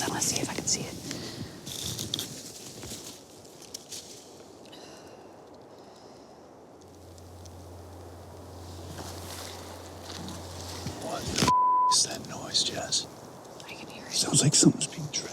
I want to see if I can see it. What the is that noise, Jess? I can hear it. Sounds like something's being dragged.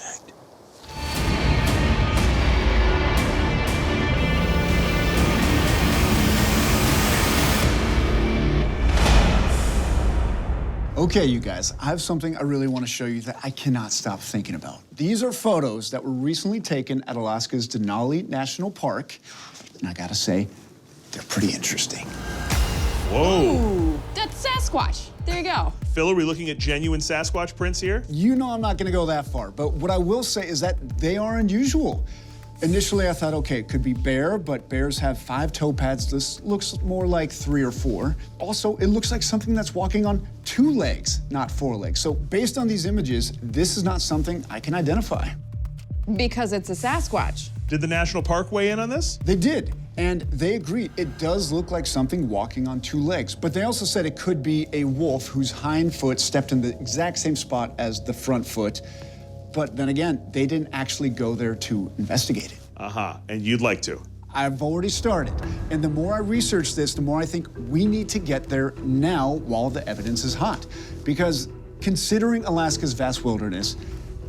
Okay, you guys, I have something I really want to show you that I cannot stop thinking about. These are photos that were recently taken at Alaska's Denali National Park, and I gotta say, they're pretty interesting. Whoa. Ooh, that's Sasquatch. There you go. Phil, are we looking at genuine Sasquatch prints here? You know I'm not gonna go that far, but what I will say is that they are unusual. Initially, I thought, okay, it could be bear, but bears have 5 toe pads. This looks more like 3 or 4. Also, it looks like something that's walking on 2 legs, not 4 legs. So based on these images, this is not something I can identify. Because it's a Sasquatch. Did the National Park weigh in on this? They did, and they agreed. It does look like something walking on 2 legs, but they also said it could be a wolf whose hind foot stepped in the exact same spot as the front foot. But then again, they didn't actually go there to investigate it. And you'd like to? I've already started. And the more I research this, the more I think we need to get there now while the evidence is hot. Because considering Alaska's vast wilderness,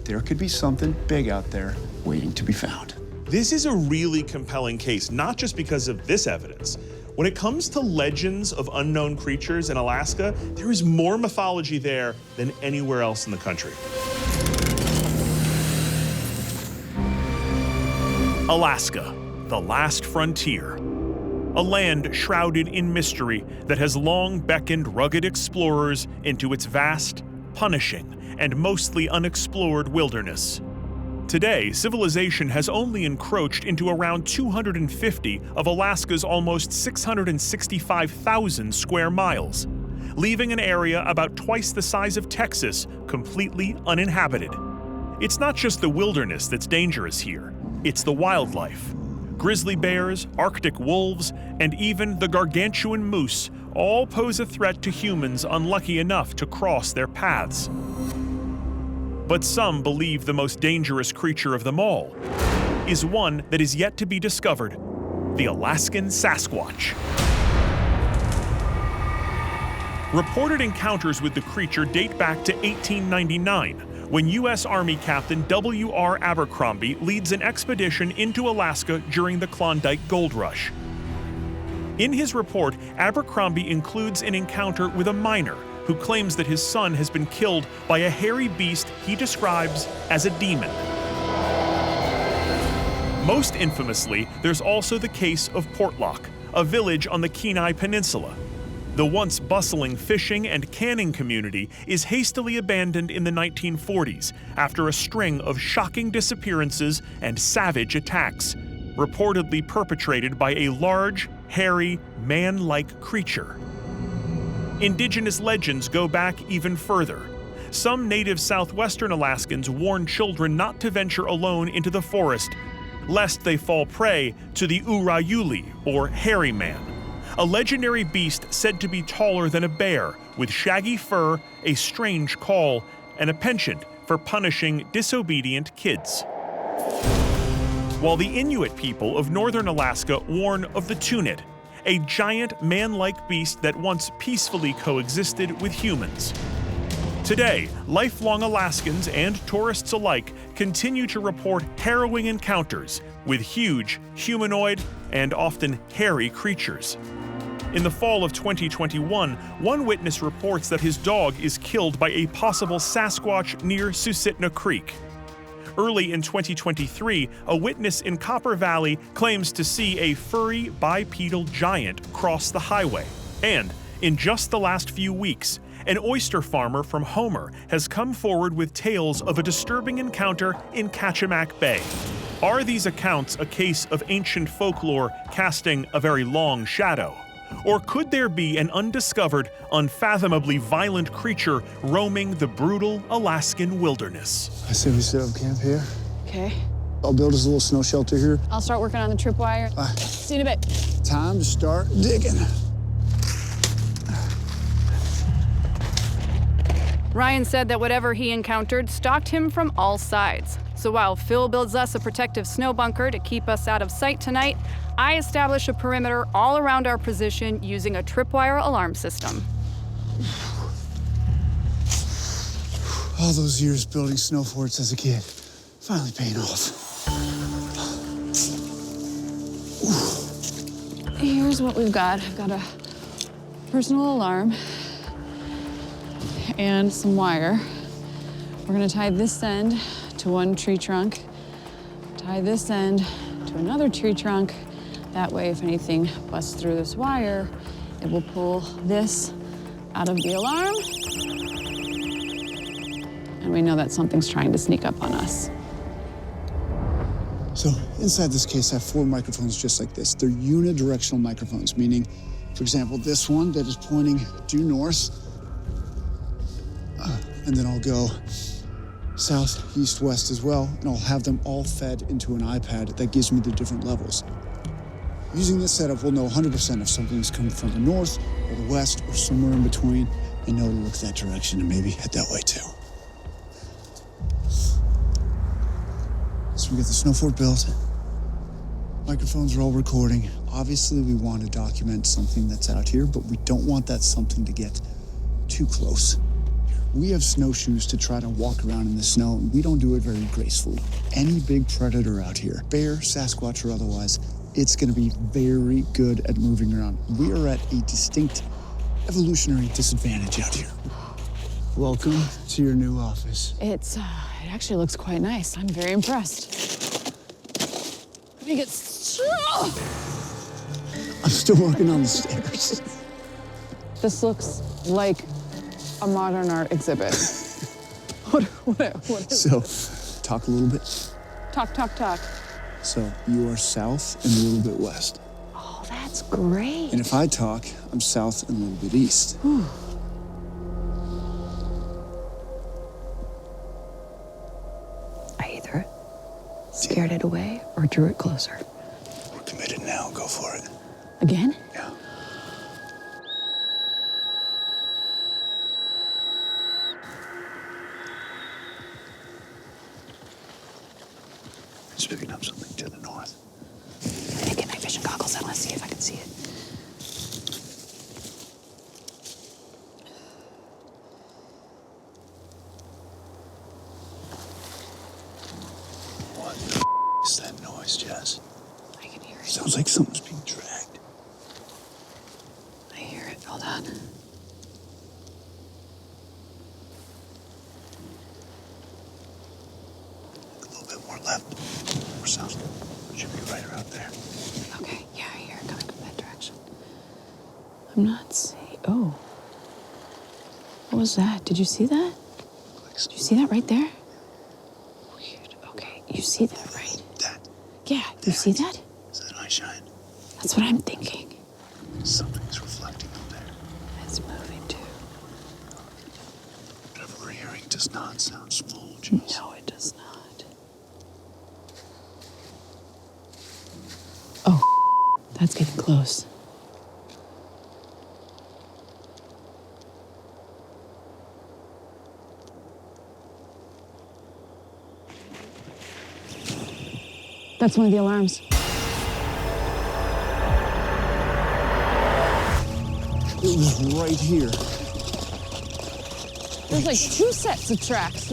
there could be something big out there waiting to be found. This is a really compelling case, not just because of this evidence. When it comes to legends of unknown creatures in Alaska, there is more mythology there than anywhere else in the country. Alaska, the last frontier. A land shrouded in mystery that has long beckoned rugged explorers into its vast, punishing, and mostly unexplored wilderness. Today, civilization has only encroached into around 250 of Alaska's almost 665,000 square miles, leaving an area about twice the size of Texas completely uninhabited. It's not just the wilderness that's dangerous here. It's the wildlife. Grizzly bears, Arctic wolves, and even the gargantuan moose all pose a threat to humans unlucky enough to cross their paths. But some believe the most dangerous creature of them all is one that is yet to be discovered: the Alaskan Sasquatch. Reported encounters with the creature date back to 1899, when U.S. Army Captain W.R. Abercrombie leads an expedition into Alaska during the Klondike Gold Rush. In his report, Abercrombie includes an encounter with a miner who claims that his son has been killed by a hairy beast he describes as a demon. Most infamously, there's also the case of Portlock, a village on the Kenai Peninsula. The once bustling fishing and canning community is hastily abandoned in the 1940s after a string of shocking disappearances and savage attacks, reportedly perpetrated by a large, hairy, man-like creature. Indigenous legends go back even further. Some native southwestern Alaskans warn children not to venture alone into the forest, lest they fall prey to the Urayuli, or hairy man, a legendary beast said to be taller than a bear, with shaggy fur, a strange call, and a penchant for punishing disobedient kids. While the Inuit people of northern Alaska warn of the Tunit, a giant man-like beast that once peacefully coexisted with humans. Today, lifelong Alaskans and tourists alike continue to report harrowing encounters with huge, humanoid, and often hairy creatures. In the fall of 2021, one witness reports that his dog is killed by a possible Sasquatch near Susitna Creek. Early in 2023, a witness in Copper Valley claims to see a furry bipedal giant cross the highway. And in just the last few weeks, an oyster farmer from Homer has come forward with tales of a disturbing encounter in Kachemak Bay. Are these accounts a case of ancient folklore casting a very long shadow? Or could there be an undiscovered, unfathomably violent creature roaming the brutal Alaskan wilderness? I say we set up camp here. Okay. I'll build us a little snow shelter here. I'll start working on the tripwire. See you in a bit. Time to start digging. Ryan said that whatever he encountered stalked him from all sides. So while Phil builds us a protective snow bunker to keep us out of sight tonight, I establish a perimeter all around our position using a tripwire alarm system. All those years building snow forts as a kid, finally paying off. Here's what we've got. I've got a personal alarm and some wire. We're gonna tie this end to one tree trunk, tie this end to another tree trunk. That way, if anything busts through this wire, it will pull this out of the alarm. And we know that something's trying to sneak up on us. So inside this case, I have 4 microphones just like this. They're unidirectional microphones, meaning, for example, this one that is pointing due north, and then I'll go south, east, west as well, and I'll have them all fed into an iPad that gives me the different levels. Using this setup, we'll know 100% if something's coming from the north or the west or somewhere in between, and know to look that direction and maybe head that way too. So we get the snow fort built. Microphones are all recording. Obviously, we want to document something that's out here, but we don't want that something to get too close. We have snowshoes to try to walk around in the snow, and we don't do it very gracefully. Any big predator out here, bear, Sasquatch, or otherwise, it's going to be very good at moving around. We are at a distinct evolutionary disadvantage out here. Welcome to your new office. It actually looks quite nice. I'm very impressed. Let me get strong. I'm still working on the stairs. This looks like a modern art exhibit. What is So, talk a little bit. Talk. So, you are south and a little bit west. Oh, that's great. And if I talk, I'm south and a little bit east. I either scared it away or drew it closer. We're committed now. Go for it. Again? Yeah. It's picking up something to the north. Let me get my vision goggles. I want to see if I can see it. What the is that noise, Jess? I can hear it. Sounds like something's being dragged. I hear it. Hold on. A little bit more left. More south. Should be right around there. Okay, yeah, I hear it coming from that direction. I'm not seeing. Oh. What was that? Did you see that? Did you see that right there? Weird. Okay, you see that, right? That. Yeah, you see that? Is that eye shine? That's what I'm thinking. Something's reflecting up there. It's moving too. Whatever we're hearing does not sound small, Jess. No, it does not. Oh, that's getting close. That's one of the alarms. It was right here. There's like 2 sets of tracks.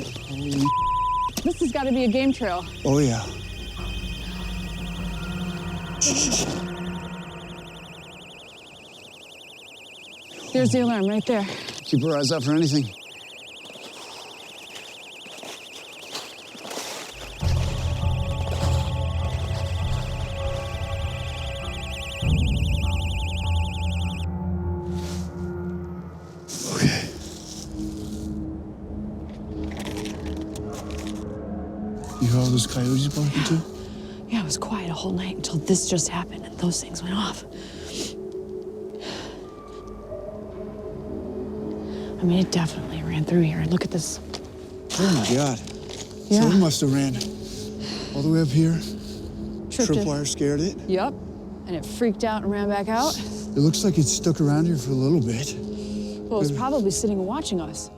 This has got to be a game trail. Oh, yeah. There's the alarm right there. Keep our eyes out for anything. Okay. You hear all those coyotes barking too? Yeah, it was quiet a whole night until this just happened and those things went off. I mean, it definitely ran through here. And look at this. Oh my God. Yeah. So it must have ran all the way up here. Tripped it. Tripwire scared it. Yep. And it freaked out and ran back out. It looks like it stuck around here for a little bit. Well, it was probably sitting and watching us.